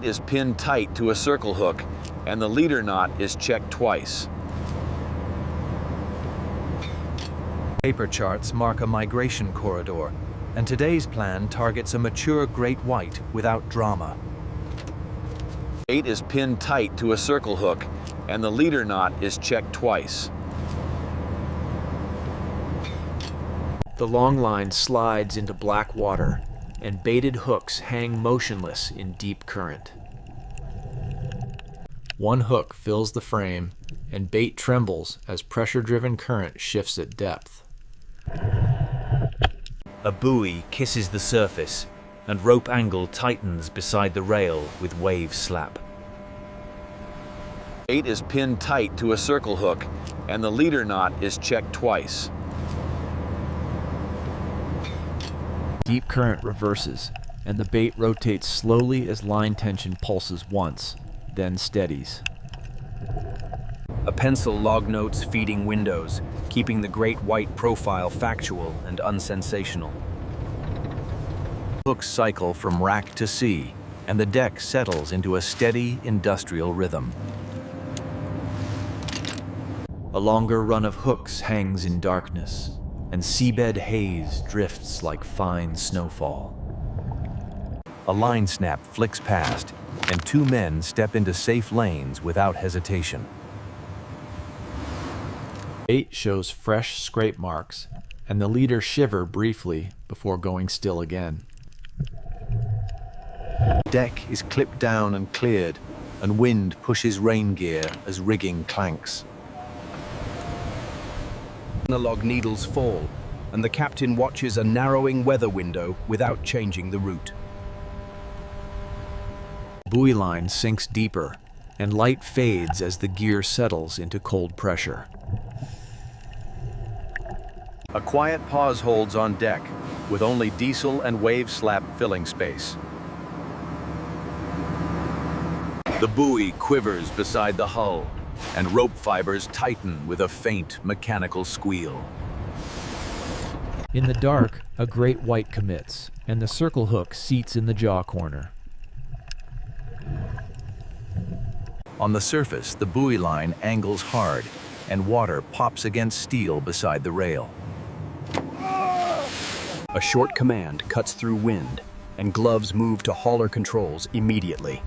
Bait is pinned tight to a circle hook, and the leader knot is checked twice. Paper charts mark a migration corridor, and today's plan targets a mature great white without drama. Bait is pinned tight to a circle hook, and the leader knot is checked twice. The longline slides into black water, and baited hooks hang motionless in deep current. One hook fills the frame, and bait trembles as pressure-driven current shifts at depth. A buoy kisses the surface, and rope angle tightens beside the rail with wave slap. Bait is pinned tight to a circle hook, and the leader knot is checked twice. Deep current reverses, and the bait rotates slowly as line tension pulses once, then steadies. A pencil log notes feeding windows, keeping the great white profile factual and unsensational. Hooks cycle from rack to sea, and the deck settles into a steady industrial rhythm. A longer run of hooks hangs in darkness, and seabed haze drifts like fine snowfall. A line snap flicks past, and two men step into safe lanes without hesitation. Bait shows fresh scrape marks, and the leader shiver briefly before going still again. Deck is clipped down and cleared, and wind pushes rain gear as rigging clanks. The log needles fall, and the captain watches a narrowing weather window without changing the route. Buoy line sinks deeper, and light fades as the gear settles into cold pressure. A quiet pause holds on deck, with only diesel and wave slap filling space. The buoy quivers beside the hull, and rope fibers tighten with a faint mechanical squeal. In the dark, a great white commits, and the circle hook seats in the jaw corner. On the surface, the buoy line angles hard, and water pops against steel beside the rail. A short command cuts through wind, and gloves move to hauler controls immediately.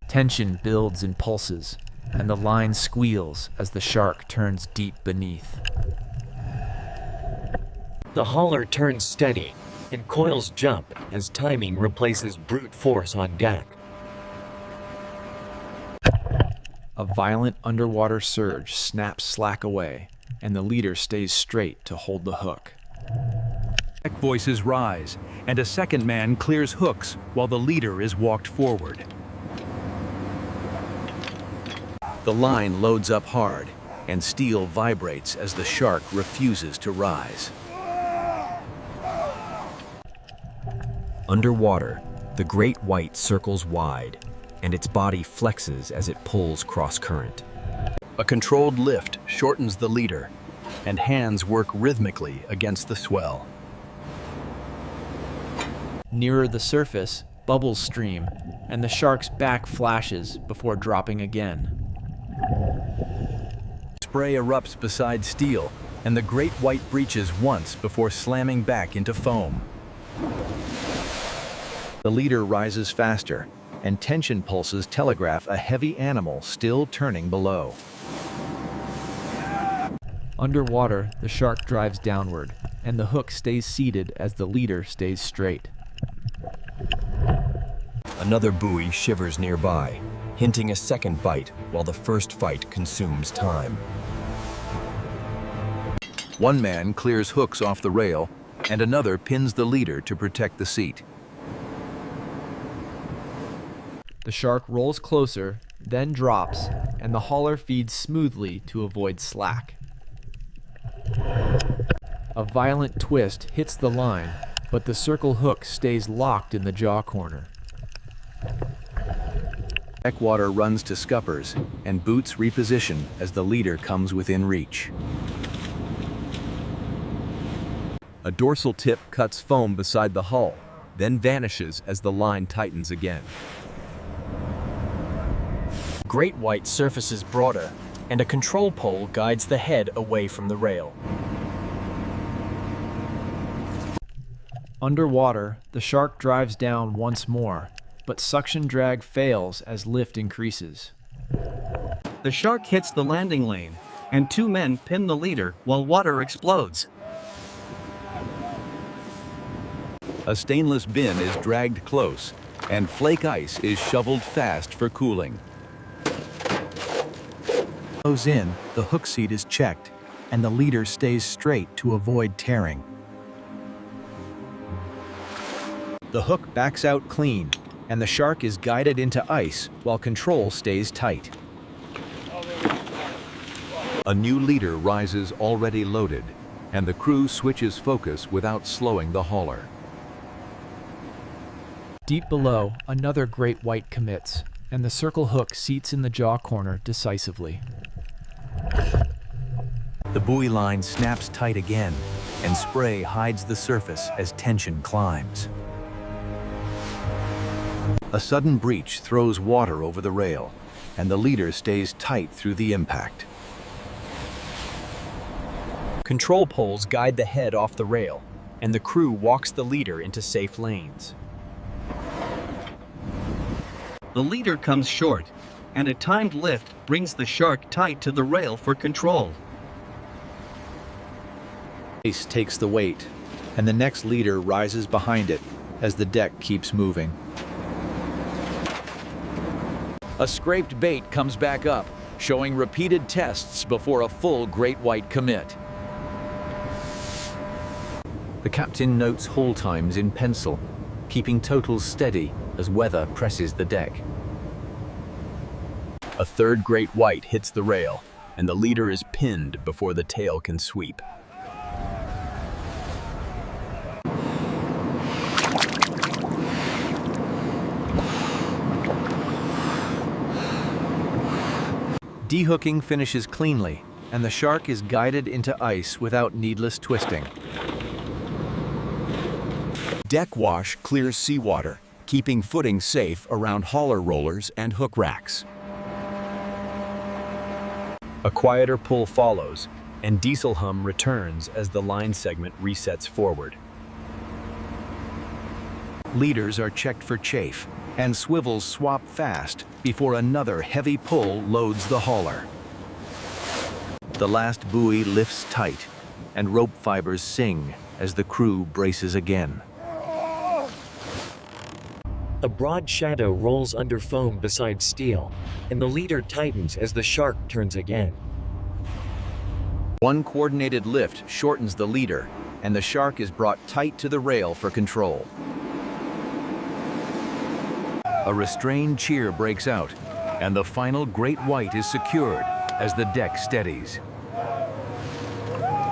Tension builds in pulses, and the line squeals as the shark turns deep beneath. The hauler turns steady, and coils jump as timing replaces brute force on deck. A violent underwater surge snaps slack away, and the leader stays straight to hold the hook. Deck voices rise, and a second man clears hooks while the leader is walked forward. The line loads up hard, and steel vibrates as the shark refuses to rise. Underwater, the great white circles wide, and its body flexes as it pulls cross-current. A controlled lift shortens the leader, and hands work rhythmically against the swell. Nearer the surface, bubbles stream, and the shark's back flashes before dropping again. Spray erupts beside steel, and the great white breaches once before slamming back into foam. The leader rises faster, and tension pulses telegraph a heavy animal still turning below. Underwater, the shark drives downward, and the hook stays seated as the leader stays straight. Another buoy shivers nearby, hinting a second bite while the first fight consumes time. One man clears hooks off the rail, and another pins the leader to protect the seat. The shark rolls closer, then drops, and the hauler feeds smoothly to avoid slack. A violent twist hits the line, but the circle hook stays locked in the jaw corner. Deck water runs to scuppers, and boots reposition as the leader comes within reach. A dorsal tip cuts foam beside the hull, then vanishes as the line tightens again. Great white surfaces broader, and a control pole guides the head away from the rail. Underwater, the shark drives down once more, but suction drag fails as lift increases. The shark hits the landing lane, and two men pin the leader while water explodes. A stainless bin is dragged close, and flake ice is shoveled fast for cooling. Goes in, the hook seat is checked, and the leader stays straight to avoid tearing. The hook backs out clean, and the shark is guided into ice while control stays tight. A new leader rises already loaded, and the crew switches focus without slowing the hauler. Deep below, another great white commits, and the circle hook seats in the jaw corner decisively. The buoy line snaps tight again, and spray hides the surface as tension climbs. A sudden breach throws water over the rail, and the leader stays tight through the impact. Control poles guide the head off the rail, and the crew walks the leader into safe lanes. The leader comes short, and a timed lift brings the shark tight to the rail for control. Ice takes the weight, and the next leader rises behind it as the deck keeps moving. A scraped bait comes back up, showing repeated tests before a full great white commit. The captain notes haul times in pencil, keeping totals steady as weather presses the deck. A third great white hits the rail, and the leader is pinned before the tail can sweep. Dehooking finishes cleanly, and the shark is guided into ice without needless twisting. Deck wash clears seawater, keeping footing safe around hauler rollers and hook racks. A quieter pull follows, and diesel hum returns as the line segment resets forward. Leaders are checked for chafe, and swivels swap fast before another heavy pull loads the hauler. The last buoy lifts tight, and rope fibers sing as the crew braces again. A broad shadow rolls under foam beside steel, and the leader tightens as the shark turns again. One coordinated lift shortens the leader, and the shark is brought tight to the rail for control. A restrained cheer breaks out, and the final great white is secured as the deck steadies.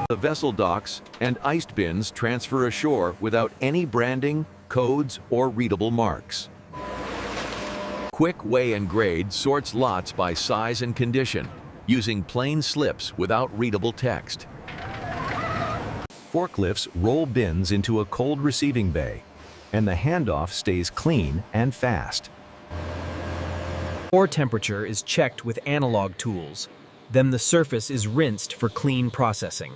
The vessel docks, and iced bins transfer ashore without any branding, codes, or readable marks. Quick Weigh and Grade sorts lots by size and condition, using plain slips without readable text. Forklifts roll bins into a cold receiving bay, and the handoff stays clean and fast. Ore temperature is checked with analog tools, then the surface is rinsed for clean processing.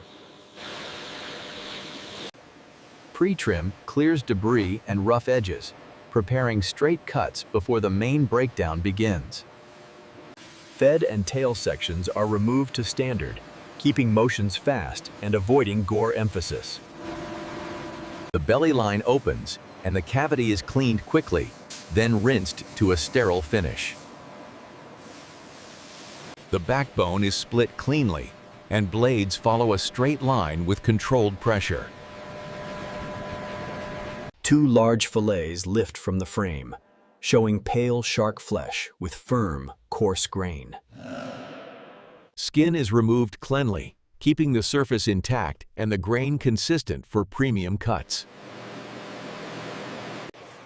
Pre-trim clears debris and rough edges, preparing straight cuts before the main breakdown begins. Fed and tail sections are removed to standard, keeping motions fast and avoiding gore emphasis. The belly line opens, and the cavity is cleaned quickly, then rinsed to a sterile finish. The backbone is split cleanly, and blades follow a straight line with controlled pressure. Two large fillets lift from the frame, showing pale shark flesh with firm, coarse grain. Skin is removed cleanly, keeping the surface intact and the grain consistent for premium cuts.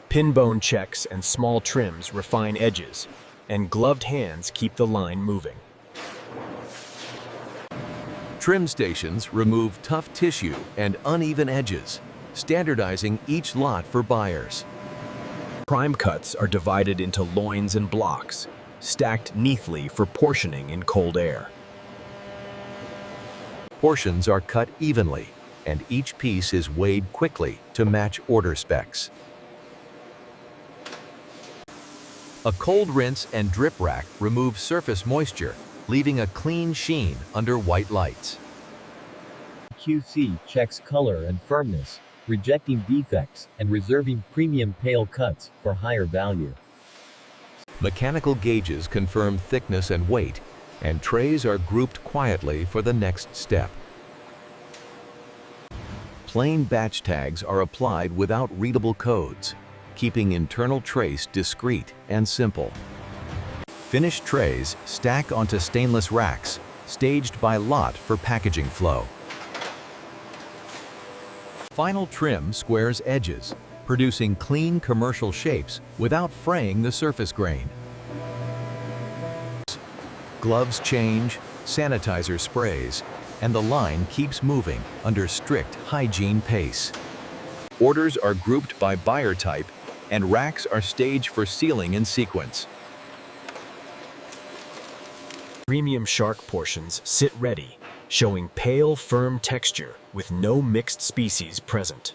Pin bone checks and small trims refine edges, and gloved hands keep the line moving. Trim stations remove tough tissue and uneven edges, standardizing each lot for buyers. Prime cuts are divided into loins and blocks, stacked neatly for portioning in cold air. Portions are cut evenly, and each piece is weighed quickly to match order specs. A cold rinse and drip rack removes surface moisture, leaving a clean sheen under white lights. QC checks color and firmness, rejecting defects and reserving premium pale cuts for higher value. Mechanical gauges confirm thickness and weight, and trays are grouped quietly for the next step. Plain batch tags are applied without readable codes, keeping internal trace discreet and simple. Finished trays stack onto stainless racks, staged by lot for packaging flow. Final trim squares edges, producing clean commercial shapes without fraying the surface grain. Gloves change, sanitizer sprays, and the line keeps moving under strict hygiene pace. Orders are grouped by buyer type, and racks are staged for sealing in sequence. Premium shark portions sit ready, showing pale, firm texture with no mixed species present.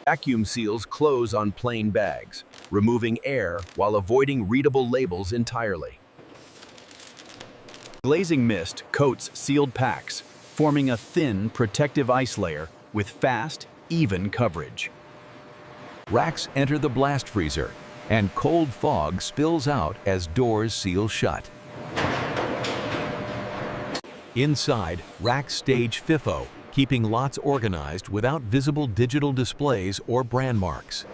Vacuum seals close on plain bags, removing air while avoiding readable labels entirely. Glazing mist coats sealed packs, forming a thin, protective ice layer with fast, even coverage. Racks enter the blast freezer, and cold fog spills out as doors seal shut. Inside, racks stage FIFO, keeping lots organized without visible digital displays or brand marks.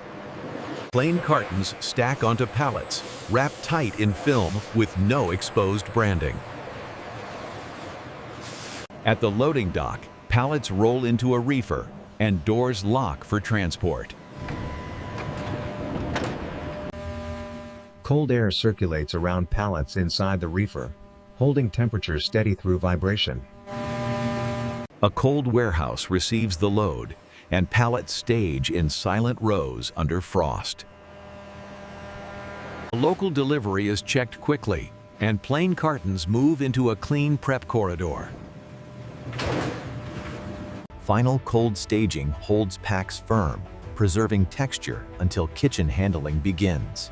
Plain cartons stack onto pallets, wrapped tight in film with no exposed branding. At the loading dock, pallets roll into a reefer, and doors lock for transport. Cold air circulates around pallets inside the reefer, holding temperature steady through vibration. A cold warehouse receives the load, and pallets stage in silent rows under frost. A local delivery is checked quickly, and plain cartons move into a clean prep corridor. Final cold staging holds packs firm, preserving texture until kitchen handling begins.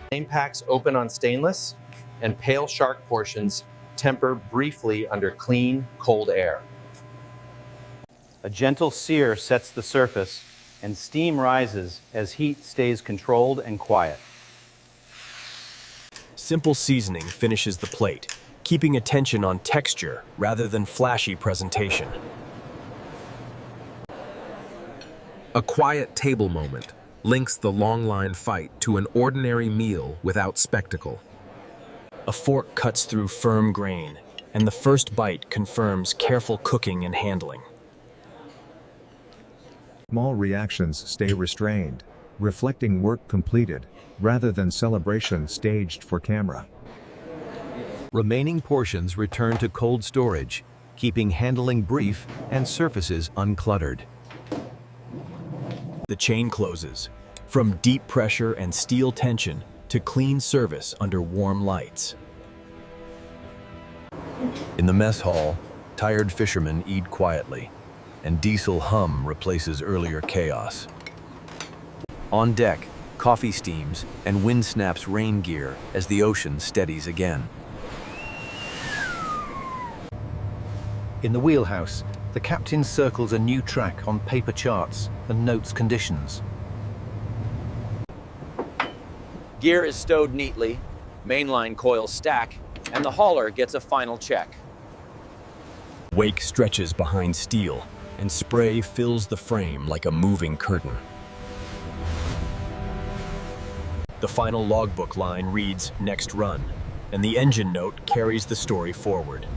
Plain packs open on stainless, and pale shark portions temper briefly under clean, cold air. A gentle sear sets the surface, and steam rises as heat stays controlled and quiet. Simple seasoning finishes the plate, keeping attention on texture rather than flashy presentation. A quiet table moment links the Longline fight to an ordinary meal without spectacle. A fork cuts through firm grain, and the first bite confirms careful cooking and handling. Small reactions stay restrained, reflecting work completed, rather than celebration staged for camera. Remaining portions return to cold storage, keeping handling brief and surfaces uncluttered. The chain closes, from deep pressure and steel tension to clean service under warm lights. In the mess hall, tired fishermen eat quietly, and diesel hum replaces earlier chaos. On deck, coffee steams and wind snaps rain gear as the ocean steadies again. In the wheelhouse, the captain circles a new track on paper charts and notes conditions. Gear is stowed neatly, mainline coils stack, and the hauler gets a final check. Wake stretches behind steel, and spray fills the frame like a moving curtain. The final logbook line reads "Next run," and the engine note carries the story forward.